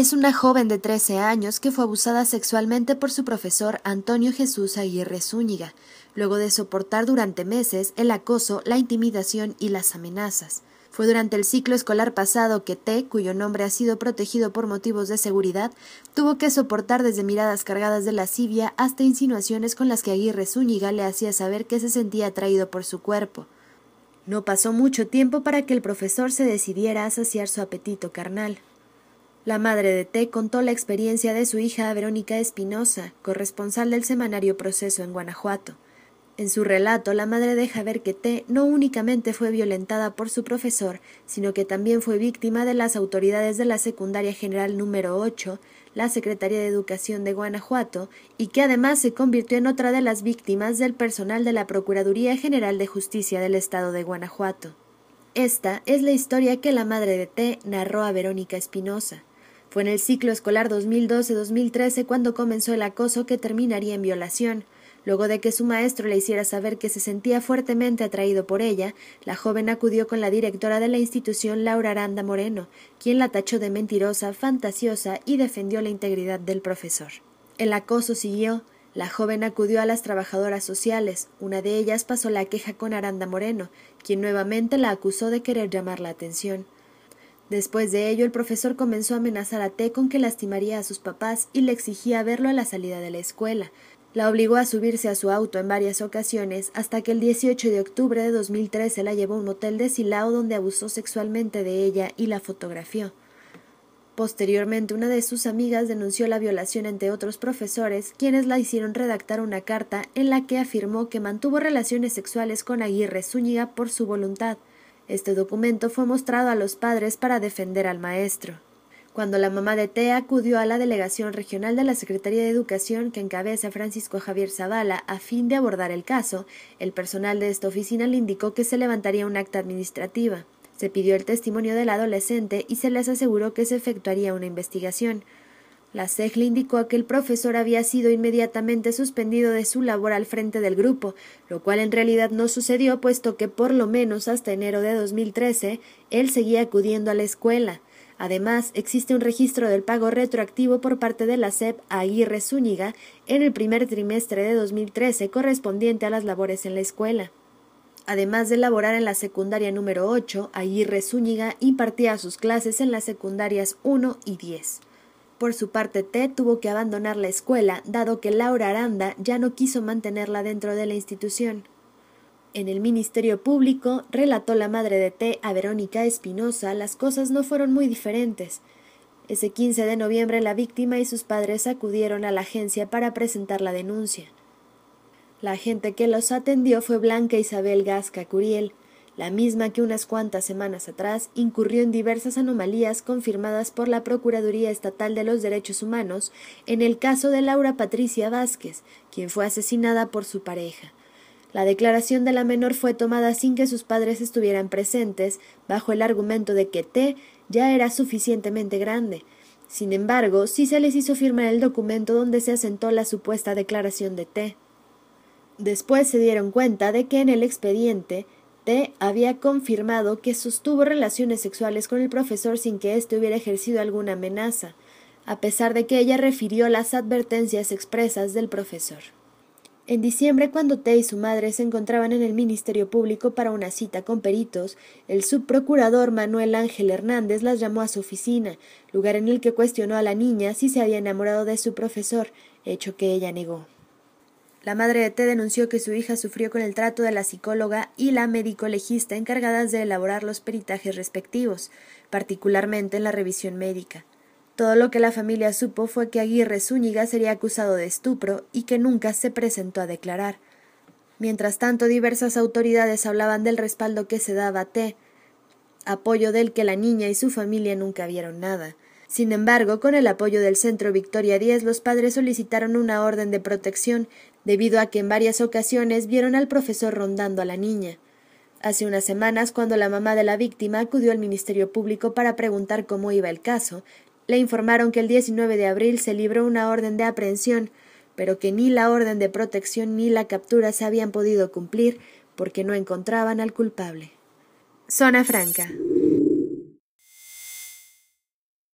es una joven de 13 años que fue abusada sexualmente por su profesor Antonio Jesús Aguirre Zúñiga, luego de soportar durante meses el acoso, la intimidación y las amenazas. Fue durante el ciclo escolar pasado que T, cuyo nombre ha sido protegido por motivos de seguridad, tuvo que soportar desde miradas cargadas de lascivia hasta insinuaciones con las que Aguirre Zúñiga le hacía saber que se sentía atraído por su cuerpo. No pasó mucho tiempo para que el profesor se decidiera a saciar su apetito carnal. La madre de T contó la experiencia de su hija Verónica Espinosa, corresponsal del semanario Proceso en Guanajuato. En su relato, la madre deja ver que T no únicamente fue violentada por su profesor, sino que también fue víctima de las autoridades de la Secundaria General número 8, la Secretaría de Educación de Guanajuato, y que además se convirtió en otra de las víctimas del personal de la Procuraduría General de Justicia del Estado de Guanajuato. Esta es la historia que la madre de T narró a Verónica Espinosa. Fue en el ciclo escolar 2012-2013 cuando comenzó el acoso que terminaría en violación. Luego de que su maestro le hiciera saber que se sentía fuertemente atraído por ella, la joven acudió con la directora de la institución, Laura Aranda Moreno, quien la tachó de mentirosa, fantasiosa y defendió la integridad del profesor. El acoso siguió. La joven acudió a las trabajadoras sociales. Una de ellas pasó la queja con Aranda Moreno, quien nuevamente la acusó de querer llamar la atención. Después de ello, el profesor comenzó a amenazar a T con que lastimaría a sus papás y le exigía verlo a la salida de la escuela. La obligó a subirse a su auto en varias ocasiones hasta que el 18 de octubre de 2013 la llevó a un motel de Silao donde abusó sexualmente de ella y la fotografió. Posteriormente, una de sus amigas denunció la violación entre otros profesores, quienes la hicieron redactar una carta en la que afirmó que mantuvo relaciones sexuales con Aguirre Zúñiga por su voluntad. Este documento fue mostrado a los padres para defender al maestro. Cuando la mamá de T acudió a la delegación regional de la Secretaría de Educación que encabeza Francisco Javier Zavala a fin de abordar el caso, el personal de esta oficina le indicó que se levantaría un acta administrativa. Se pidió el testimonio del adolescente y se les aseguró que se efectuaría una investigación. La SEG le indicó que el profesor había sido inmediatamente suspendido de su labor al frente del grupo, lo cual en realidad no sucedió, puesto que por lo menos hasta enero de 2013 él seguía acudiendo a la escuela. Además, existe un registro del pago retroactivo por parte de la SEP a Aguirre Zúñiga en el primer trimestre de 2013 correspondiente a las labores en la escuela. Además de laborar en la secundaria número 8, Aguirre Zúñiga impartía sus clases en las secundarias 1 y 10. Por su parte, T tuvo que abandonar la escuela, dado que Laura Aranda ya no quiso mantenerla dentro de la institución. En el Ministerio Público, relató la madre de T a Verónica Espinosa, las cosas no fueron muy diferentes. Ese 15 de noviembre la víctima y sus padres acudieron a la agencia para presentar la denuncia. La agente que los atendió fue Blanca Isabel Gasca Curiel, la misma que unas cuantas semanas atrás incurrió en diversas anomalías confirmadas por la Procuraduría Estatal de los Derechos Humanos en el caso de Laura Patricia Vázquez, quien fue asesinada por su pareja. La declaración de la menor fue tomada sin que sus padres estuvieran presentes, bajo el argumento de que T ya era suficientemente grande. Sin embargo, sí se les hizo firmar el documento donde se asentó la supuesta declaración de T. Después se dieron cuenta de que en el expediente T había confirmado que sostuvo relaciones sexuales con el profesor sin que éste hubiera ejercido alguna amenaza, a pesar de que ella refirió las advertencias expresas del profesor. En diciembre, cuando T y su madre se encontraban en el Ministerio Público para una cita con peritos, el subprocurador Manuel Ángel Hernández las llamó a su oficina, lugar en el que cuestionó a la niña si se había enamorado de su profesor, hecho que ella negó. La madre de T denunció que su hija sufrió con el trato de la psicóloga y la médico legista encargadas de elaborar los peritajes respectivos, particularmente en la revisión médica. Todo lo que la familia supo fue que Aguirre Zúñiga sería acusado de estupro y que nunca se presentó a declarar. Mientras tanto, diversas autoridades hablaban del respaldo que se daba a T, apoyo del que la niña y su familia nunca vieron nada. Sin embargo, con el apoyo del Centro Victoria 10, los padres solicitaron una orden de protección, debido a que en varias ocasiones vieron al profesor rondando a la niña. Hace unas semanas, cuando la mamá de la víctima acudió al Ministerio Público para preguntar cómo iba el caso, le informaron que el 19 de abril se libró una orden de aprehensión, pero que ni la orden de protección ni la captura se habían podido cumplir porque no encontraban al culpable. Zona Franca.